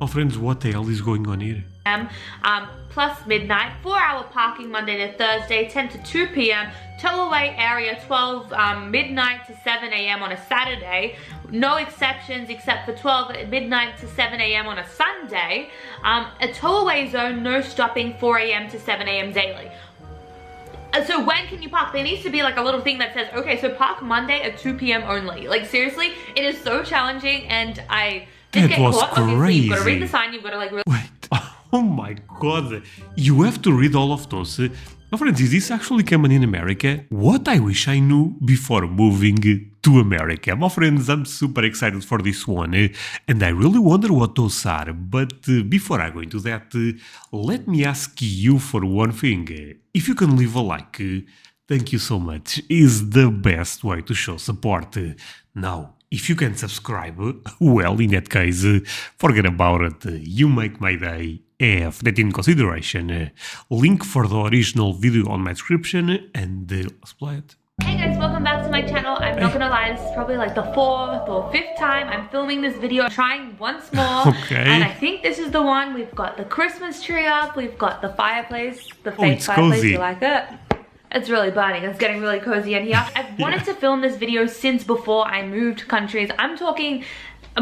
Oh, friends, what the hell is going on here? Plus midnight, 4-hour parking Monday to Thursday, 10 to 2 p.m. Tow away area 12 midnight to 7 a.m. on a Saturday. No exceptions except for 12 at midnight to 7 a.m. on a Sunday. A tow away zone, no stopping 4 a.m. to 7 a.m. daily. So when can you park? There needs to be like a little thing that says, okay, so park Monday at 2 p.m. only. Like seriously, it is so challenging and I did get caught. Obviously, you've got to read the sign, you've got to like really... Wait, oh my god, you have to read all of those. My friends, is this actually common in America? What I wish I knew before moving to America. My friends, I'm super excited for this one, and I really wonder what those are. But before I go into that, let me ask you for one thing. If you can leave a like, thank you so much, is the best way to show support. Now, if you can subscribe, well, in that case, forget about it. You make my day. Have that in consideration. Link for the original video on my description, and let's play it. Hey guys, welcome back to my channel. I'm not gonna lie, this is probably like the 4th or 5th time I'm filming this video. I'm trying once more. Okay. And I think this is the one. We've got the Christmas tree up, we've got the fireplace, the fake it's fireplace, cozy. you like it? It's really burning, it's getting really cozy in here. I've wanted to film this video since before I moved countries. I'm talking,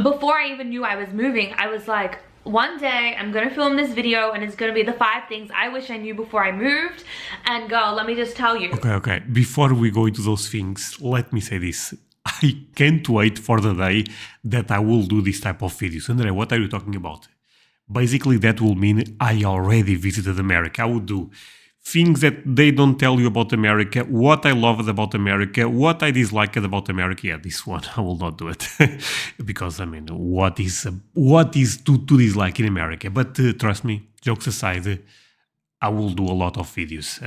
before I even knew I was moving, I was like, one day I'm gonna film this video and it's gonna be the 5 things I wish I knew before I moved. And girl, let me just tell you. Okay. Before we go into those things, let me say this. I can't wait for the day that I will do this type of videos. André, what are you talking about? Basically, that will mean I already visited America. I would do things that they don't tell you about America, what I loved about America, what I disliked about America. Yeah, this one, I will not do it. Because, I mean, what is to dislike in America? But trust me, jokes aside, I will do a lot of videos.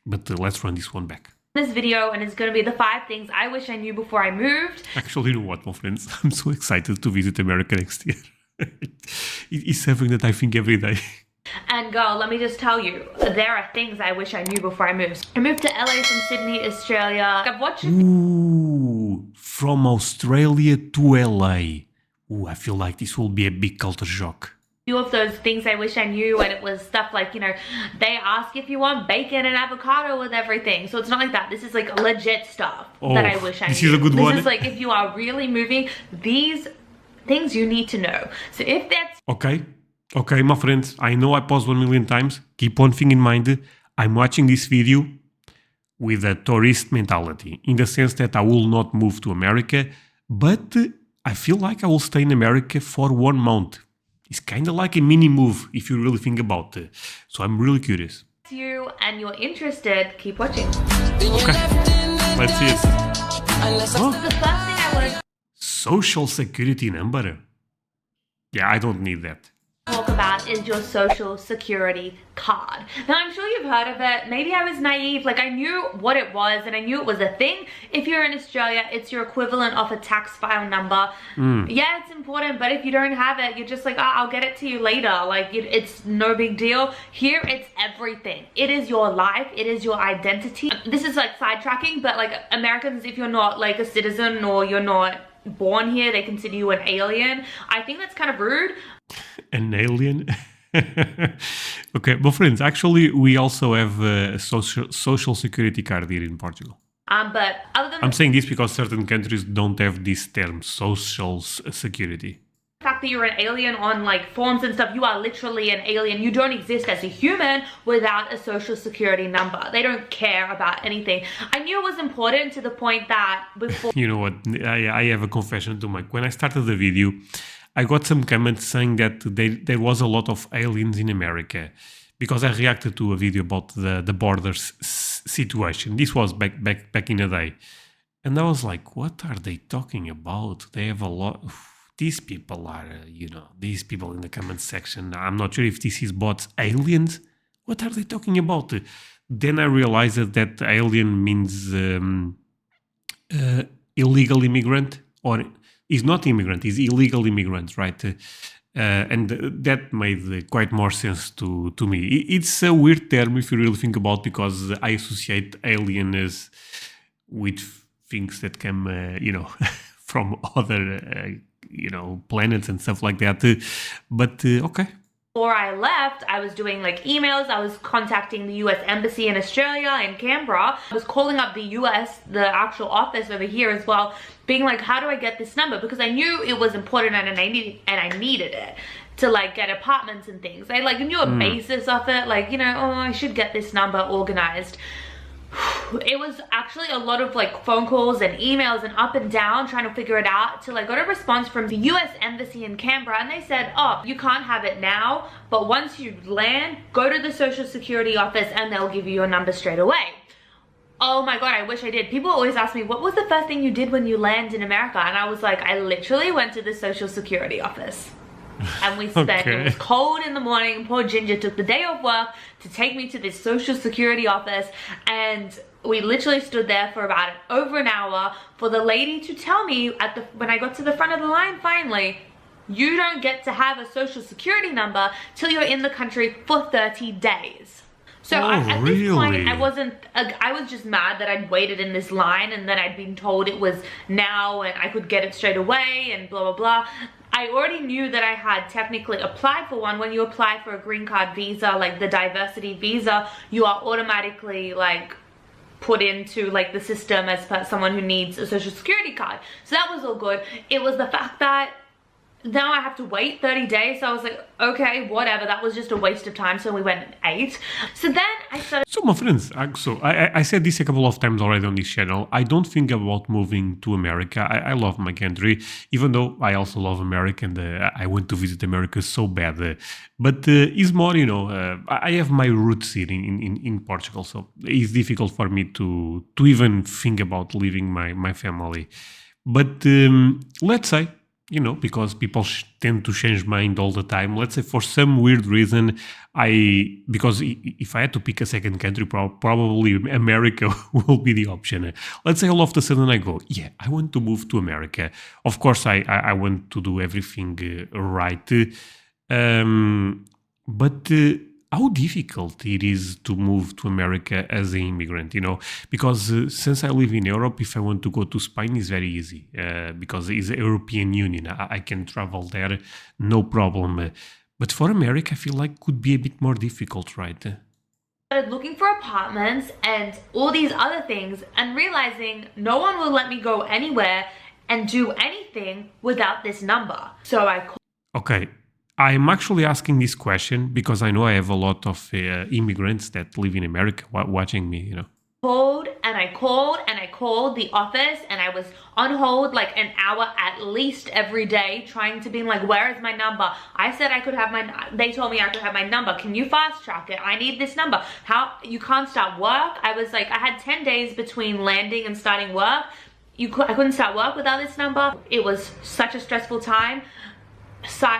But let's run this one back. This video and it's gonna be the 5 things I wish I knew before I moved. Actually, you know what, my friends? I'm so excited to visit America next year. It's something that I think every day. And girl, let me just tell you, there are things I wish I knew before I moved. I moved to LA from Sydney, Australia. I've watched Ooh, from Australia to LA. Ooh, I feel like this will be a big culture shock. few of those things I wish I knew, and it was stuff like, you know, they ask if you want bacon and avocado with everything. So it's not like that. This is like legit stuff that I wish I knew. This is a good one. This is like, if you are really moving, these things you need to know. So if that's... Okay, my friends, I know I paused 1 million times. Keep one thing in mind. I'm watching this video with a tourist mentality, in the sense that I will not move to America, but I feel like I will stay in America for 1 month. It's kind of like a mini move if you really think about it. So I'm really curious. You and you're interested, keep watching. Okay, let's see it. So the first thing I want to Social security number? Yeah, I don't need that. talk about is your social security card. Now I'm sure you've heard of it. Maybe I was naive, like I knew what it was and I knew it was a thing. If you're in Australia, it's your equivalent of a tax file number. Yeah, it's important, but if you don't have it, you're just like, oh, I'll get it to you later. Like it's no big deal. Here it's everything. It is your life, it is your identity. This is like sidetracking, but like Americans, if you're not like a citizen or you're not born here, they consider you an alien. I think that's kind of rude. An alien? Okay, but friends, actually we also have a social security card here in Portugal. But other than I'm saying this because certain countries don't have this term, social security. the fact that you're an alien on like forms and stuff, you are literally an alien. You don't exist as a human without a social security number. They don't care about anything. I knew it was important to the point that before... You know what, I have a confession to make. When I started the video, I got some comments saying that there was a lot of aliens in America because I reacted to a video about the borders situation. This was back in the day. And I was like, what are they talking about? They have a lot... These people are, these people in the comment section. I'm not sure if this is bots aliens. What are they talking about? Then I realized that alien means illegal immigrant, or is not immigrant, is illegal immigrant, right? And that made quite more sense to me. It's a weird term if you really think about it, because I associate aliens with things that come, from other planets and stuff like that. But okay. Before I left, I was doing like emails. I was contacting the US Embassy in Australia, in Canberra. I was calling up the US, the actual office over here as well, being like, how do I get this number? Because I knew it was important and I needed it to like get apartments and things. I like knew a basis of it, like, I should get this number organized. It was actually a lot of like phone calls and emails and up and down trying to figure it out till I got a response from the US Embassy in Canberra, and they said, oh, you can't have it now, but once you land, go to the Social Security office and they'll give you your number straight away. Oh my God, I wish I did. People always ask me, what was the first thing you did when you land in America? And I was like, I literally went to the Social Security office. And we spent, it was cold in the morning, poor Ginger took the day off work to take me to this Social Security office, and we literally stood there for about over an hour for the lady to tell me when I got to the front of the line finally, you don't get to have a Social Security number till you're in the country for 30 days. So at this point, I was just mad that I'd waited in this line and that I'd been told it was now and I could get it straight away and blah, blah, blah. I already knew that I had technically applied for one. When you apply for a green card visa, like the diversity visa, you are automatically like put into like the system as someone who needs a social security card. So that was all good. It was the fact that now I have to wait 30 days. So I was like, okay, whatever. That was just a waste of time. So we went and ate. So then I started. So my friends, I said this a couple of times already on this channel. I don't think about moving to America. I love my country, even though I also love America and I went to visit America so bad. But it's more, I have my roots here in Portugal. So it's difficult for me to even think about leaving my family. But let's say, because people tend to change mind all the time. Let's say for some weird reason, because if I had to pick a second country, probably America will be the option. Let's say all of a sudden I go, yeah, I want to move to America. Of course, I want to do everything right. But how difficult it is to move to America as an immigrant, because since I live in Europe, if I want to go to Spain, it's very easy because it's the European Union. I can travel there, no problem. But for America, I feel like could be a bit more difficult, right? Started looking for apartments and all these other things and realizing no one will let me go anywhere and do anything without this number. So I called. Okay. I'm actually asking this question because I know I have a lot of immigrants that live in America watching me, Called and I called the office, and I was on hold like an hour at least every day trying to be like, where is my number? I said I could have they told me I could have my number. Can you fast track it? I need this number. How? You can't start work? I was like, I had 10 days between landing and starting work. I couldn't start work without this number. It was such a stressful time.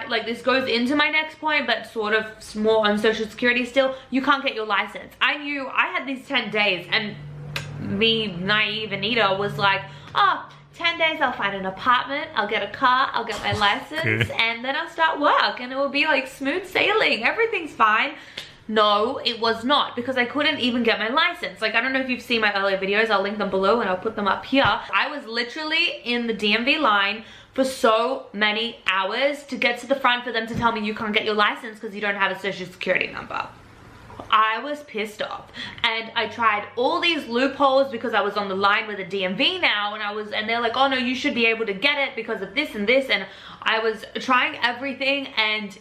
Like this goes into my next point, but sort of more on social security still. You can't get your license. I knew I had these 10 days, and me, naive Anita, was like, 10 days I'll find an apartment, I'll get a car, I'll get my license, and then I'll start work and it will be like smooth sailing, everything's fine. No, it was not, because I couldn't even get my license. Like, I don't know if you've seen my earlier videos, I'll link them below and I'll put them up here. I was literally in the DMV line for so many hours to get to the front for them to tell me you can't get your license because you don't have a social security number. I was pissed off, and I tried all these loopholes because I was on the line with the DMV now, and they're like, oh no, you should be able to get it because of this and this, and I was trying everything, and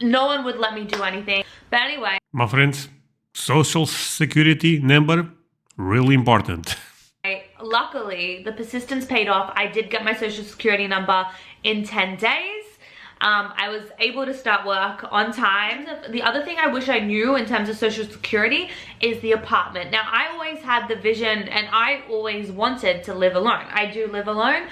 no one would let me do anything. But anyway, my friends, social security number, really important. Luckily, the persistence paid off. I did get my social security number in 10 days. I was able to start work on time. The other thing I wish I knew in terms of social security is the apartment. Now, I always had the vision and I always wanted to live alone. I do live alone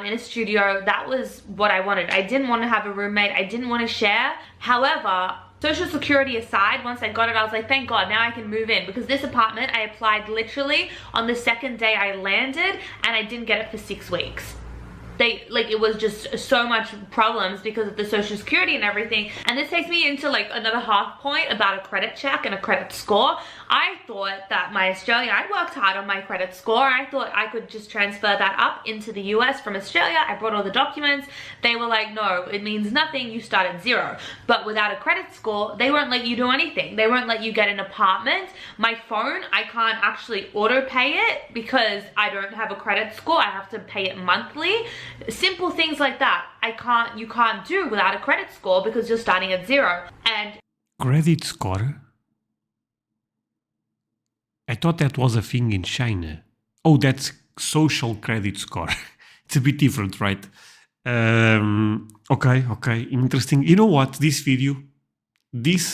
in a studio. That was what I wanted. I didn't want to have a roommate. I didn't want to share. However, social security aside, once I got it, I was like, thank God, now I can move in. Because this apartment, I applied literally on the second day I landed, and I didn't get it for 6 weeks. it was just so much problems because of the social security and everything. And this takes me into like another half point about a credit check and a credit score. I thought that my Australian, I'd worked hard on my credit score. I thought I could just transfer that up into the US from Australia. I brought all the documents. They were like, no, it means nothing, you start at 0. But without a credit score, they won't let you do anything. They won't let you get an apartment. My phone, I can't actually auto pay it because I don't have a credit score. I have to pay it monthly. Simple things like that you can't do without a credit score because you're starting at 0. And Credit score? I thought that was a thing in China. Oh, that's social credit score. It's a bit different, right? Okay, interesting. You know what? This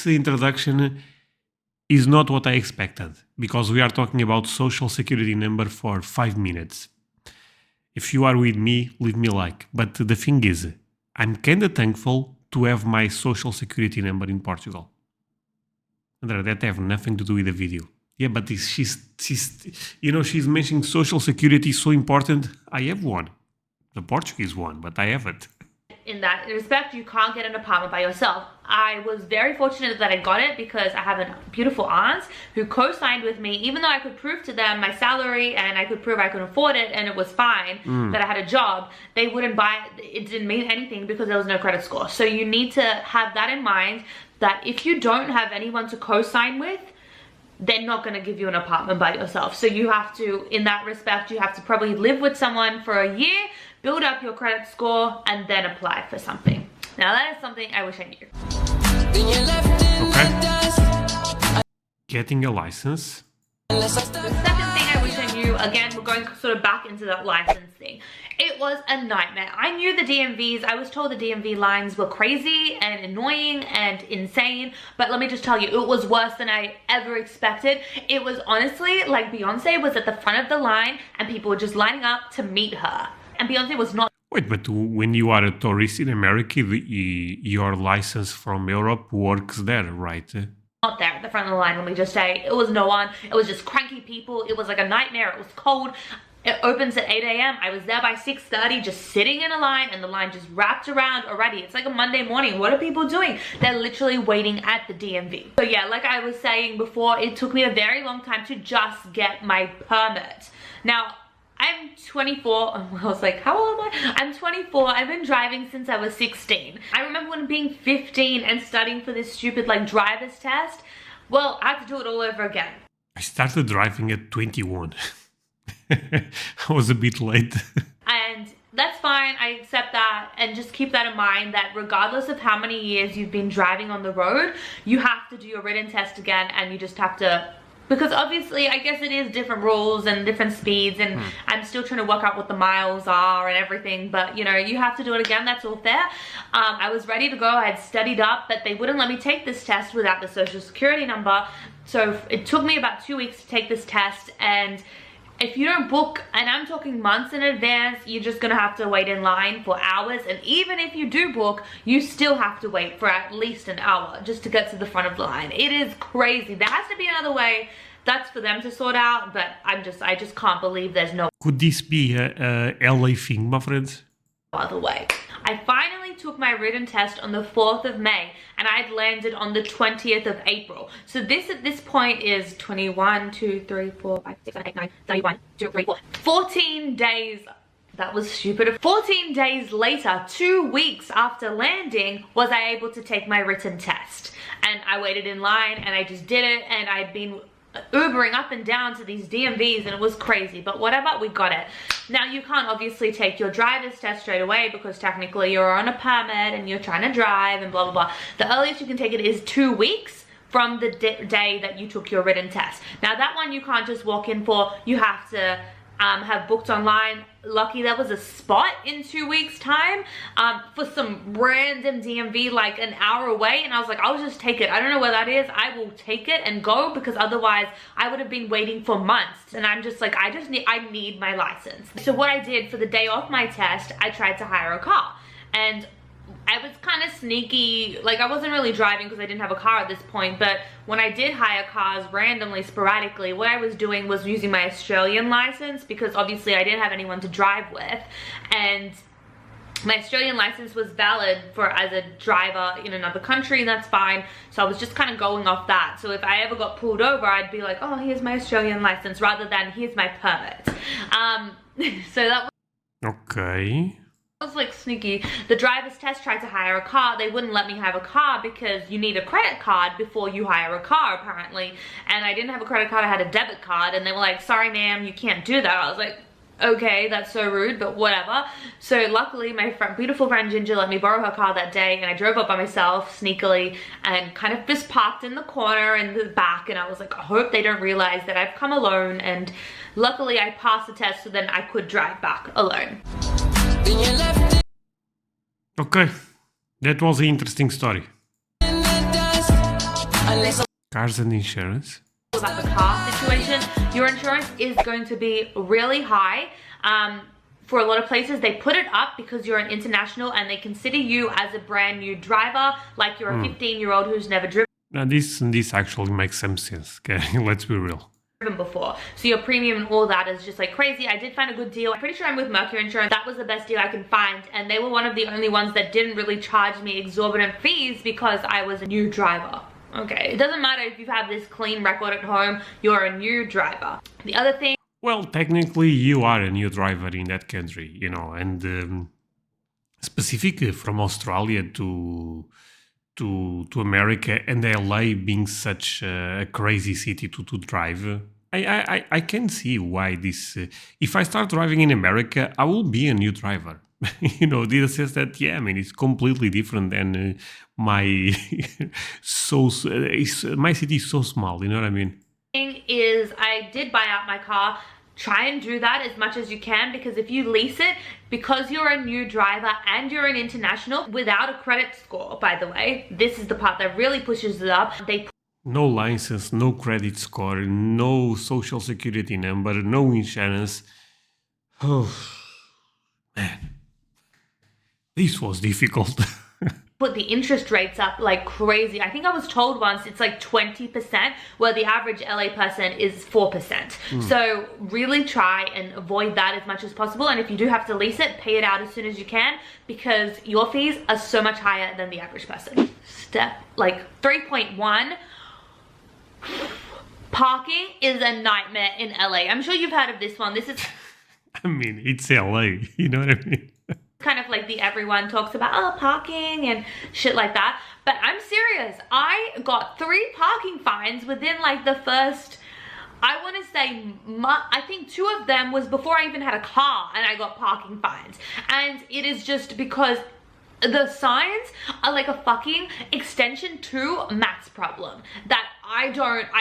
introduction is not what I expected, because we are talking about social security number for 5 minutes. If you are with me, leave me a like. But the thing is, I'm kinda thankful to have my social security number in Portugal. André, that have nothing to do with the video. Yeah, but she's mentioning social security so important. I have one. The Portuguese one, but I have it. in that respect, you can't get an apartment by yourself. I was very fortunate that I got it because I have a beautiful aunt who co-signed with me, even though I could prove to them my salary and I could prove I could afford it and it was fine, that I had a job. They wouldn't buy it. It didn't mean anything because there was no credit score. So you need to have that in mind, that if you don't have anyone to co-sign with, they're not going to give you an apartment by yourself. So you have to, in that respect, you have to probably live with someone for a year, build up your credit score, and then apply for something. Now that is something I wish I knew. Okay. Getting a license. The second thing I wish I knew, again, we're going sort of back into that license thing. It was a nightmare. I knew the DMVs. I was told the DMV lines were crazy and annoying and insane, but let me just tell you, it was worse than I ever expected. It was honestly like Beyonce was at the front of the line and people were just lining up to meet her. And Beyonce was not. Wait, but when you are a tourist in America, your license from Europe works there, right? Not there at the front of the line, let me just say. It was no one. It was just cranky people. It was like a nightmare. It was cold. It opens at 8 a.m. I was there by 6:30 just sitting in a line, and the line just wrapped around already. It's like a Monday morning. What are people doing? They're literally waiting at the DMV. So yeah, like I was saying before, it took me a very long time to just get my permit. Now, I'm 24. I was like, how old am I? I'm 24. I've been driving since I was 16. I remember when being 15 and studying for this stupid like driver's test. Well, I had to do it all over again. I started driving at 21. I was a bit late. And that's fine. I accept that. And just keep that in mind, that regardless of how many years you've been driving on the road, you have to do your written test again, and you just have to, because obviously I guess it is different rules and different speeds, and I'm still trying to work out what the miles are and everything, but you know, you have to do it again. That's all fair. I was ready to go. I had studied up, but they wouldn't let me take this test without the social security number. So it took me about 2 weeks to take this test, and if you don't book, and I'm talking months in advance, you're just gonna have to wait in line for hours. And even if you do book, you still have to wait for at least an hour just to get to the front of the line. It is crazy. There has to be another way. That's for them to sort out, but I just can't believe there's no Could this be a LA thing, my friends? other way. I finally took my written test on the 4th of May, and I had landed on the 20th of April. So this at this point is 21, 2, 3, 4, 5, 6, 7, 8, 9, 31, 2, 3, 4. 14 days. That was stupid. 14 days later, 2 weeks after landing, was I able to take my written test. And I waited in line and I just did it, and I'd been Ubering up and down to these DMVs, and it was crazy, but whatever, we got it. Now, you can't obviously take your driver's test straight away because technically you're on a permit and you're trying to drive and blah, blah, blah. The earliest you can take it is 2 weeks from the day that you took your written test. Now, that one you can't just walk in for. You have to have booked online. Lucky there was a spot in 2 weeks time for some random DMV like an hour away, and I was like, I'll just take it. I don't know where that is. I will take it and go, because otherwise I would have been waiting for months. And I'm just like, I need my license. So what I did for the day off my test, I tried to hire a car, and I was kind of sneaky. Like, I wasn't really driving because I didn't have a car at this point, but when I did hire cars randomly, sporadically, what I was doing was using my Australian license, because obviously I didn't have anyone to drive with, and my Australian license was valid for as a driver in another country, and that's fine. So I was just kind of going off that. So if I ever got pulled over, I'd be like, oh, here's my Australian license, rather than here's my permit. So that Okay. was like sneaky. The driver's test tried to hire a car. They wouldn't let me have a car because you need a credit card before you hire a car, apparently. And I didn't have a credit card, I had a debit card, and they were like, sorry ma'am, you can't do that. I was like, okay, that's so rude, but whatever. So luckily my beautiful friend Ginger let me borrow her car that day, and I drove up by myself sneakily and kind of just parked in the corner in the back, and I was like, I hope they don't realize that I've come alone. And luckily I passed the test, so then I could drive back alone. Okay. That was an interesting story. Cars and insurance. About the car situation, your insurance is going to be really high. For a lot of places, they put it up because you're an international and they consider you as a brand new driver, like you're a 15-year-old who's never driven Now this actually makes some sense. Okay, let's be real. before. So your premium and all that is just like crazy. I did find a good deal. I'm pretty sure I'm with Mercury Insurance. That was the best deal I can find, and they were one of the only ones that didn't really charge me exorbitant fees because I was a new driver. Okay, it doesn't matter if you have this clean record at home, you're a new driver. The other thing, Well, technically you are a new driver in that country, you know, and specifically from Australia to America, and LA being such a crazy city to drive. I can see why this. If I start driving in America, I will be a new driver. You know, this says that, yeah, I mean, it's completely different than my my city is so small, you know what I mean? is I did buy out my car. Try and do that as much as you can, because if you lease it, because you're a new driver and you're an international without a credit score, by the way, this is the part that really pushes it up. They No license, no credit score, no social security number, no insurance. Oh, man. This was difficult. put the interest rates up like crazy. I think I was told once it's like 20%, where the average LA person is 4%. So really try and avoid that as much as possible. And if you do have to lease it, pay it out as soon as you can, because your fees are so much higher than the average person. Step like 3.1. Parking is a nightmare in LA. I'm sure you've heard of this one. This is I mean, it's LA, you know what I mean? kind of like the everyone talks about, oh, parking and shit like that. But I'm serious. I got 3 parking fines within like the first, I want to say, I think 2 of them was before I even had a car and I got parking fines. And it is just because the signs are like a fucking extension to maths problem that I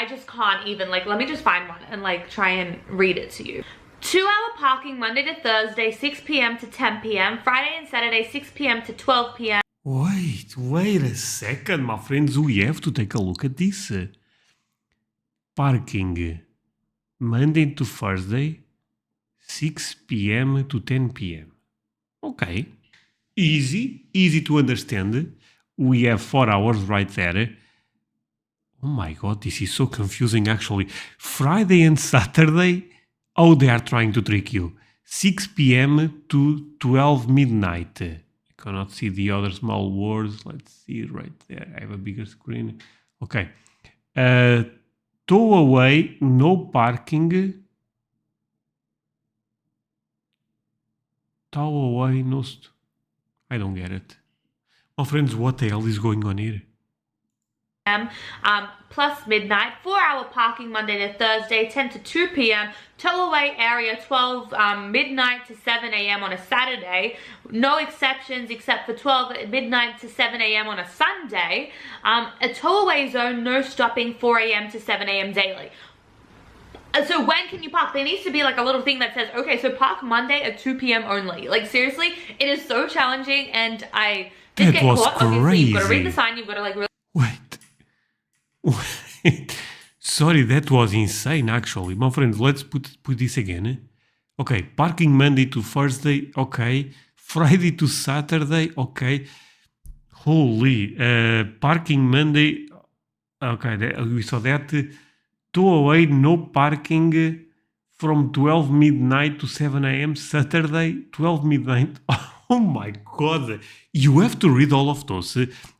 just can't even, like, let me just find one and like try and read it to you. 2-hour parking Monday to Thursday, 6 p.m. to 10 p.m. Friday and Saturday, 6 p.m. to 12 p.m. Wait a second, my friends. We have to take a look at this. Parking Monday to Thursday, 6 p.m. to 10 p.m. Okay. Easy to understand. We have 4 hours right there. Oh my god, this is so confusing actually. Friday and Saturday, oh, they are trying to trick you. 6 p.m. to 12 midnight. I cannot see the other small words. Let's see right there. I have a bigger screen. Okay. Tow away, no parking. Tow away, no... I don't get it. My friends, what the hell is going on here? Plus midnight, 4-hour parking Monday to Thursday, 10 to 2 p.m. Tow away area 12 midnight to 7 a.m. on a Saturday. No exceptions except for 12 midnight to 7 a.m. on a Sunday. A tow away zone, no stopping 4 a.m. to 7 a.m. daily. So when can you park? There needs to be like a little thing that says, okay, so park Monday at 2 p.m. only. Like seriously, it is so challenging, and I did get caught. Obviously, you've got to read the sign, you've got to like really... Wait. Sorry, that was insane actually. My friends, let's put this again. Okay, parking Monday to Thursday, okay. Friday to Saturday, okay. Holy, parking Monday, okay, we saw that. Tow away, no parking from 12 midnight to 7 a.m. Saturday, 12 midnight. Oh my god, you have to read all of those.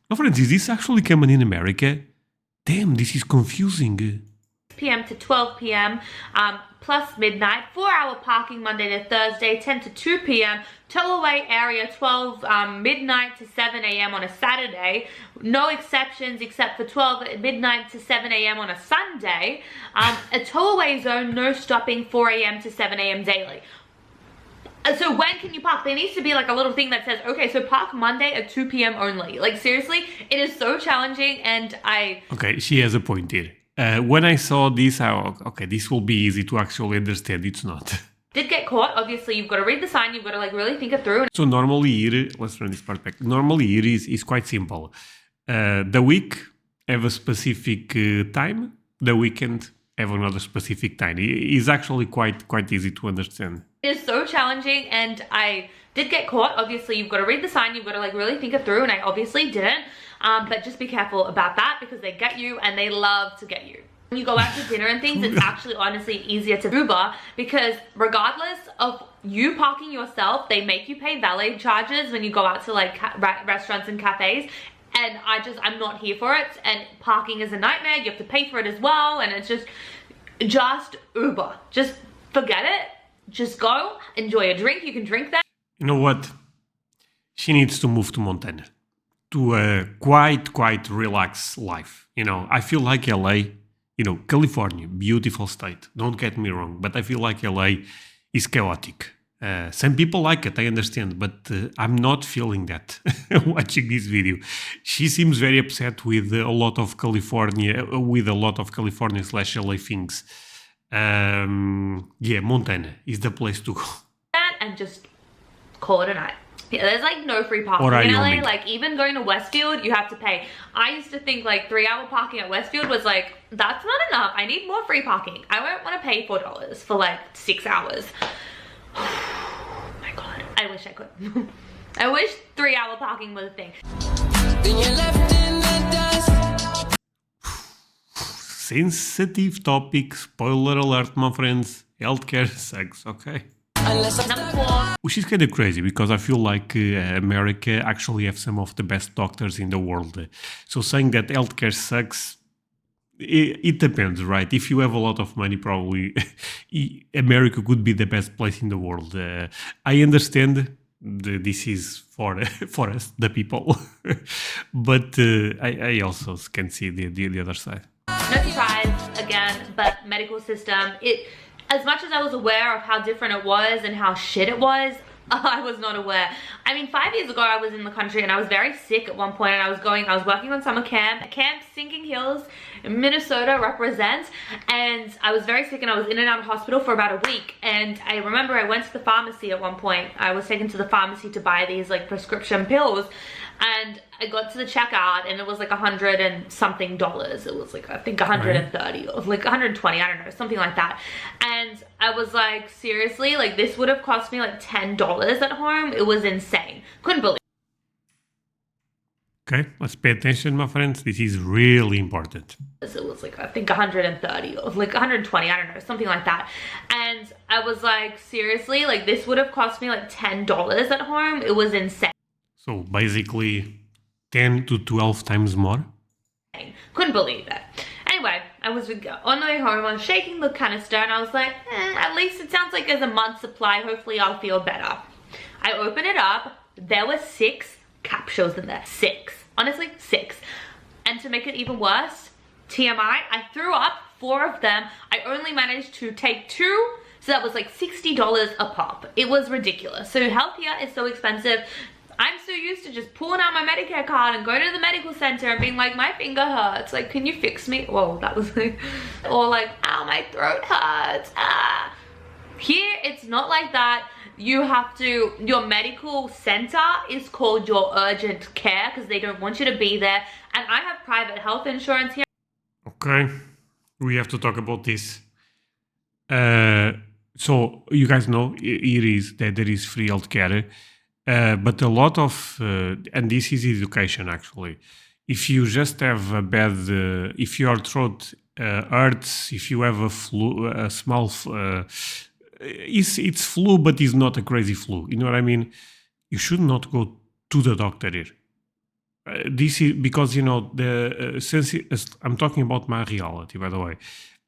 My friends, is this actually common in America? Damn, this is confusing. p.m. to 12 p.m. Plus midnight, 4-hour parking Monday to Thursday, 10 to 2 p.m. Tollway area 12 midnight to 7 a.m. on a Saturday. No exceptions except for 12 midnight to 7 a.m. on a Sunday. A tollway zone, no stopping 4 a.m. to 7 a.m. daily. So when can you park? There needs to be like a little thing that says, okay, so park Monday at 2 p.m. only. Like seriously, it is so challenging and Okay, she has a point here. When I saw this, okay, this will be easy to actually understand. It's not. Did get caught. Obviously, you've got to read the sign. You've got to like really think it through. So normally here, let's run this part back. Normally here is quite simple. The week have a specific time. The weekend have another specific time. It's actually quite easy to understand. It is so challenging and I did get caught. Obviously, you've got to read the sign. You've got to like really think it through and I obviously didn't. But just be careful about that because they get you and they love to get you. When you go out to dinner and things, it's actually honestly easier to Uber because regardless of you parking yourself, they make you pay valet charges when you go out to like restaurants and cafes. And I'm not here for it. And parking is a nightmare. You have to pay for it as well. And it's just Uber. Just forget it. Just go, enjoy a drink. You can drink that. You know what? She needs to move to Montana. To a quite relaxed life. You know, I feel like LA, you know, California, beautiful state. Don't get me wrong. But I feel like LA is chaotic. Some people like it, I understand, but I'm not feeling that watching this video. She seems very upset with a lot of California / LA things. Yeah, Montana is the place to go. And just call it a night. Yeah, there's like no free parking in LA. Like even going to Westfield, you have to pay. I used to think like 3-hour parking at Westfield was like, that's not enough. I need more free parking. I won't want to pay $4 for like 6 hours. Oh my god, I wish I could. I wish 3-hour parking was a thing. Sensitive topic, spoiler alert, my friends. Healthcare sucks, okay? Number 4. Which is kind of crazy because I feel like America actually have some of the best doctors in the world. So saying that healthcare sucks, it depends, right? If you have a lot of money, probably America could be the best place in the world. I understand this is for us, the people, but I also can see the other side. No surprise again, but medical system, as much as I was aware of how different it was and how shit it was, I was not aware. I mean, 5 years ago, I was in the country and I was very sick at one point and I was working on summer camp, Sinking Hills, Minnesota represents, and I was very sick and I was in and out of hospital for about a week. And I remember I went to the pharmacy at one point. I was taken to the pharmacy to buy these like prescription pills. And I got to the checkout and it was like $100 and something. It was like, I think 130 or like 120, I don't know, something like that. And I was like, seriously, like this would have cost me like $10 at home. It was insane. Couldn't believe it. Okay, let's pay attention, my friends. This is really important. It was like, I think 130 or like 120, I don't know, something like that. And I was like, seriously, like this would have cost me like $10 at home. It was insane. So basically 10 to 12 times more. Couldn't believe it. Anyway, I was on the way home, I was shaking the canister and I was like, at least it sounds like there's a month's supply. Hopefully I'll feel better. I open it up. There were 6 capsules in there. 6. Honestly, 6. And to make it even worse, TMI, I threw up 4 of them. I only managed to take 2. So that was like $60 a pop. It was ridiculous. So healthcare is so expensive. I'm so used to just pulling out my Medicare card and going to the medical center and being like, my finger hurts. Like, can you fix me? Whoa, that was like, or like, ow, my throat hurts. Ah. Here, it's not like that. You have to, your medical center is called your urgent care because they don't want you to be there. And I have private health insurance here. Okay, we have to talk about this. So you guys know there is free healthcare. But a lot of, and this is education actually, if you just have a bad, if your throat hurts, if you have a flu, a small, it's flu, but it's not a crazy flu, you know what I mean? you should not go to the doctor here. This is because, I'm talking about my reality, by the way,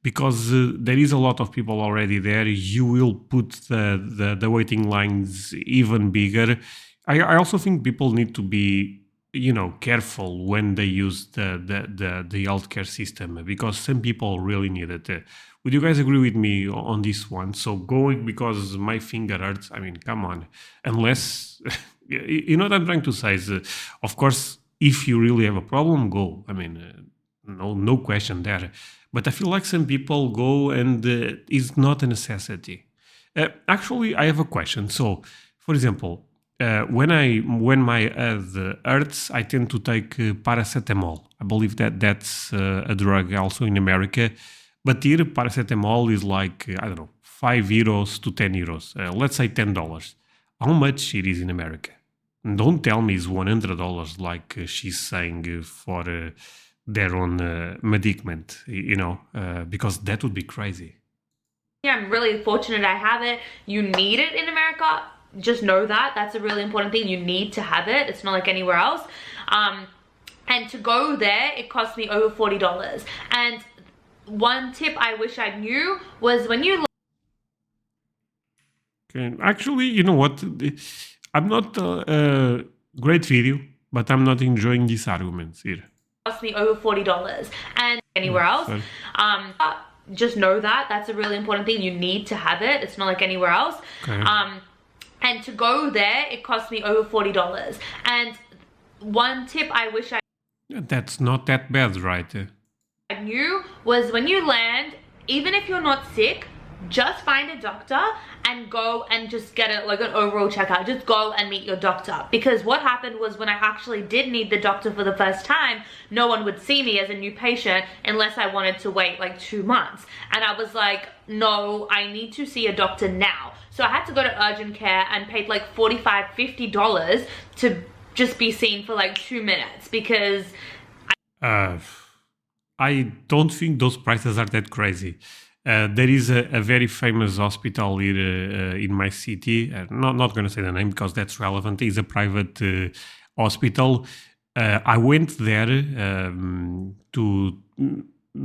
because there is a lot of people already there. You will put the waiting lines even bigger. I also think people need to be, careful when they use the healthcare system, because some people really need it. Would you guys agree with me on this one? So going because my finger hurts, I mean, come on. Unless, you know what I'm trying to say is, of course, if you really have a problem, go. I mean, no question there. But I feel like some people go and it's not a necessity. Actually, I have a question. So, for example, when my head hurts, I tend to take paracetamol. I believe that's a drug also in America. But here, paracetamol is like, I don't know, €5 to €10. Let's say $10. How much it is in America? Don't tell me it's $100 like she's saying for their own medicament, because that would be crazy. Yeah, I'm really fortunate I have it. You need it in America. Just know that. That's a really important thing. You need to have it. It's not like anywhere else. And to go there, it cost me over $40. And one tip I wish I knew was when you... Okay. Actually, you know what? I'm not a great video, but I'm not enjoying these arguments here. Cost me over $40 and anywhere else. Just know that. That's a really important thing. You need to have it. It's not like anywhere else. Okay. And to go there, it cost me over $40. And one tip I wish I... That's not that bad, right? I knew was when you land, even if you're not sick, just find a doctor and go and just get an overall checkout. Just go and meet your doctor. Because what happened was when I actually did need the doctor for the first time, no one would see me as a new patient unless I wanted to wait like 2 months. And I was like, no, I need to see a doctor now. So I had to go to urgent care and paid like $45, $50 to just be seen for like 2 minutes because... I don't think those prices are that crazy. There is a very famous hospital here in my city. Not going to say the name because that's relevant. It's a private hospital. I went there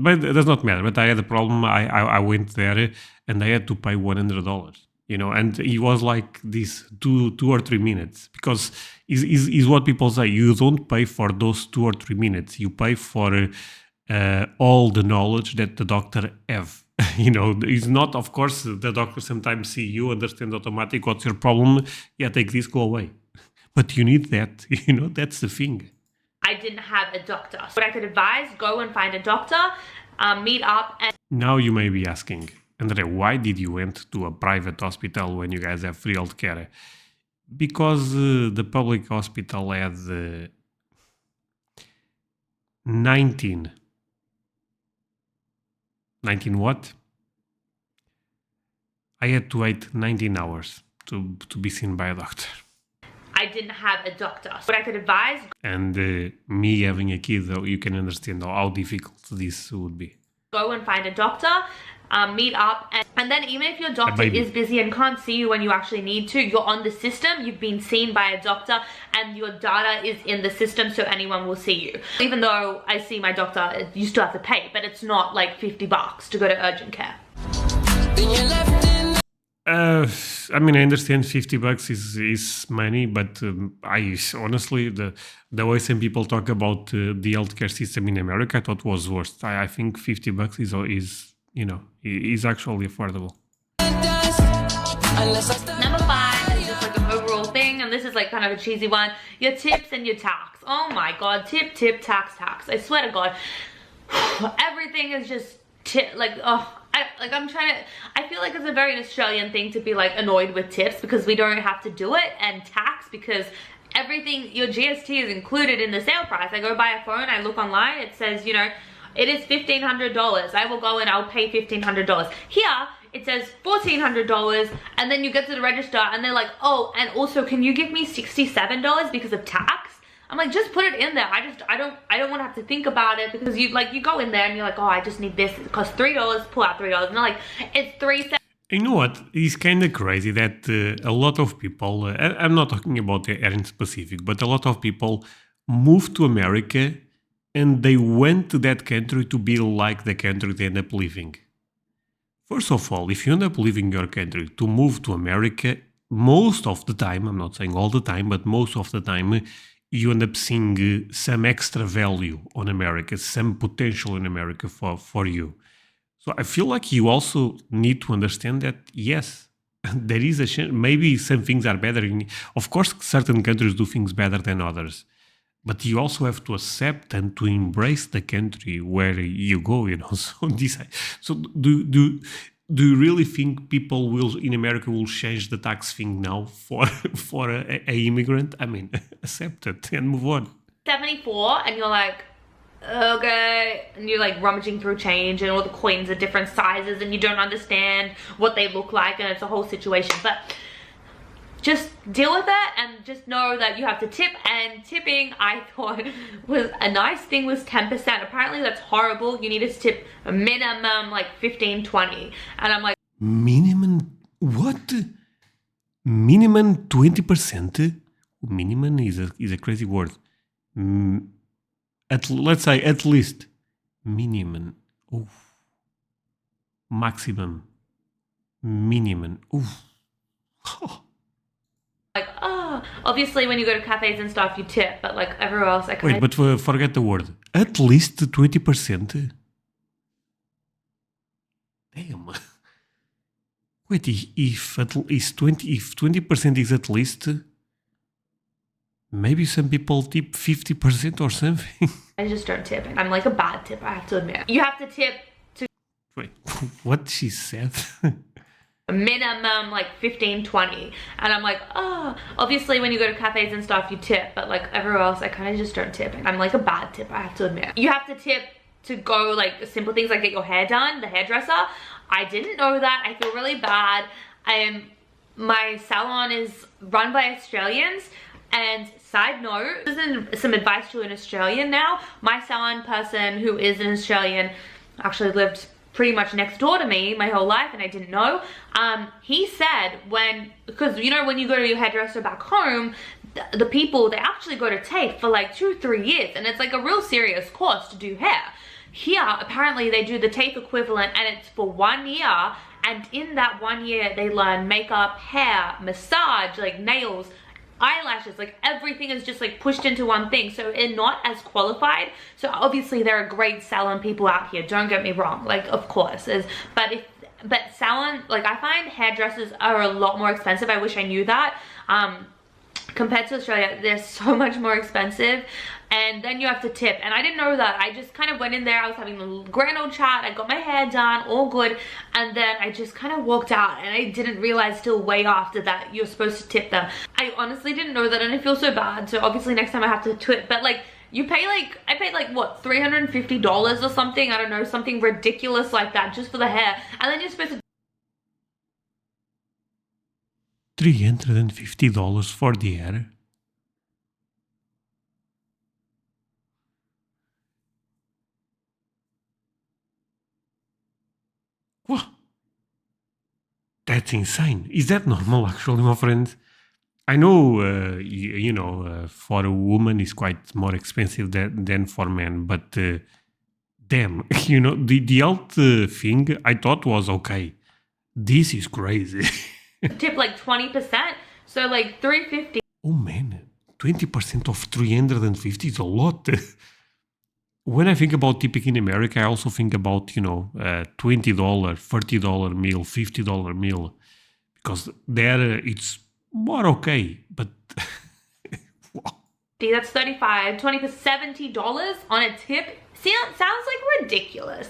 but it does not matter. But I had a problem. I went there and I had to pay $100. And it was like this 2 or 3 minutes, because is what people say. You don't pay for those 2 or 3 minutes. You pay for all the knowledge that the doctor have. It's not, of course, the doctor sometimes see you, understand automatic what's your problem. Yeah, take this, go away. But you need that. That's the thing. I didn't have a doctor. What I could advise, go and find a doctor, meet up. And now you may be asking, André, why did you went to a private hospital when you guys have free healthcare? Because the public hospital had 19 what? I had to wait 19 hours to be seen by a doctor. I didn't have a doctor. What I could advise... And me having a kid, though, you can understand how difficult this would be. Go and find a doctor, meet up, and then even if your doctor is busy and can't see you when you actually need to, you're on the system, you've been seen by a doctor, and your data is in the system so anyone will see you. Even though I see my doctor, you still have to pay, but it's not like $50 to go to urgent care. I mean, I understand $50 is money, but I honestly, the way some people talk about the healthcare system in America, I thought was worse. I think $50 is actually affordable. Number 5 is just like an overall thing, and this is like kind of a cheesy one. Your tips and your tax. Oh my god, tip, tax. I swear to god, everything is just I feel like it's a very Australian thing to be like annoyed with tips because we don't have to do it, and tax because everything, your GST is included in the sale price. I go buy a phone, I look online, it says, it is $1,500. I will go and I'll pay $1,500. Here, it says $1,400, and then you get to the register and they're like, oh, and also can you give me $67 because of tax? I'm like, just put it in there. I don't want to have to think about it, because you go in there and you're like, oh, I just need this. It costs $3, pull out $3, and they're like, it's $3. You know what? It's kind of crazy that a lot of people, I'm not talking about the area in specific, but a lot of people moved to America and they went to that country to be like the country they end up living. First of all, if you end up leaving your country to move to America, most of the time, I'm not saying all the time, but most of the time, you end up seeing some extra value on America, some potential in America for you. So I feel like you also need to understand that, yes, there is a chance, maybe some things are better. Of course, certain countries do things better than others. But you also have to accept and to embrace the country where you go, you know. So do you really think people will in America will change the tax thing now for for a immigrant? I mean, accept it and move on. 74 and you're like, okay, and you're like rummaging through change and all the coins are different sizes and you don't understand what they look like and it's a whole situation. But just deal with it and just know that you have to tip, and tipping I thought was a nice thing was 10%. Apparently that's horrible. You need to tip a minimum like 15-20, and I'm like, minimum what? Minimum 20%? Minimum is a crazy word. Let's say at least. Minimum. Oof. Maximum. Minimum. Oof. like, oh, obviously when you go to cafes and stuff you tip, but like everywhere else I kind Wait, but forget the word. At least 20%? Damn. Wait, if 20% is at least, maybe some people tip 50% or something. I just don't tip. I'm like a bad tip, I have to admit. You have to tip to Wait, what she said? a minimum like 15-20, and I'm like, oh, obviously when you go to cafes and stuff you tip, but like everywhere else I kind of just don't tip. I'm like a bad tip, I have to admit. You have to tip to go like simple things like get your hair done, the hairdresser. I didn't know that. I feel really bad. My salon is run by Australians, and side note, this is some advice to an Australian now. My salon person who is an Australian actually lived pretty much next door to me my whole life and I didn't know. He said because you know when you go to your hairdresser back home, the people, they actually go to TAFE for like 2-3 years and it's like a real serious course to do hair. Here apparently they do the TAFE equivalent and it's for 1 year, and in that 1 year they learn makeup, hair, massage, like nails, eyelashes, like everything is just like pushed into one thing, so they're not as qualified. So obviously there are great salon people out here, don't get me wrong, like of course is, but salon, like I find hairdressers are a lot more expensive. I wish I knew that. Compared to Australia, they're so much more expensive, and then you have to tip, and I didn't know that. I just kind of went in there, I was having a grand old chat, I got my hair done, all good, and then I just kind of walked out, and I didn't realize till way after that you're supposed to tip them. I honestly didn't know that, and I feel so bad, so obviously next time I have to tip, but like, you pay like, I paid like what, $350 or something, I don't know, something ridiculous like that just for the hair, and then you're supposed to $350 for the hair? What? That's insane. Is that normal, actually, my friend? I know, for a woman it's quite more expensive than for men, but damn, the health thing I thought was okay. This is crazy. tip like 20%, so like $350. Oh man, 20% of 350 is a lot. When I think about tipping in America, I also think about, $20, $30 meal, $50 meal, because there it's more okay, but that's 35, 20 to $70 on a tip. Sounds like ridiculous.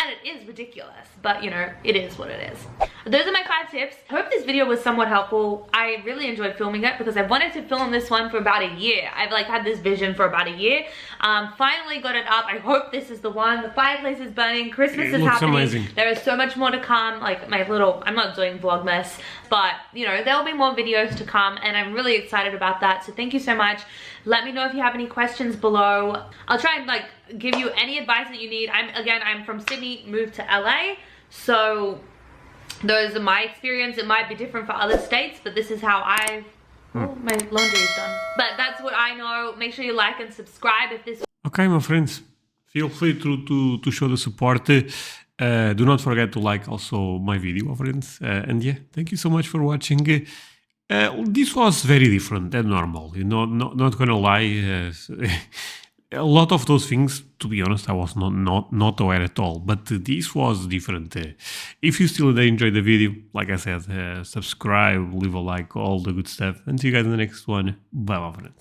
And it is ridiculous, but it is what it is. Those are my 5 tips. I hope this video was somewhat helpful. I really enjoyed filming it because I wanted to film this one for about a year. I've like had this vision for about a year. Finally got it up. I hope this is the one. The fireplace is burning. Christmas is happening. Amazing. There is so much more to come. Like I'm not doing Vlogmas, but there'll be more videos to come and I'm really excited about that. So thank you so much. Let me know if you have any questions below. I'll try and give you any advice that you need. I'm from Sydney, moved to LA. So those are my experience. It might be different for other states, but this is how I... Oh, my laundry is done. But that's what I know. Make sure you like and subscribe if this... Okay, my friends, feel free to show the support. Do not forget to like also my video, my friends. And yeah, thank you so much for watching. This was very different than normal, you know, not gonna lie. A lot of those things, to be honest, I was not aware at all, but this was different. If you still enjoyed the video, like I said, subscribe, leave a like, all the good stuff, and see you guys in the next one. Bye, my friends.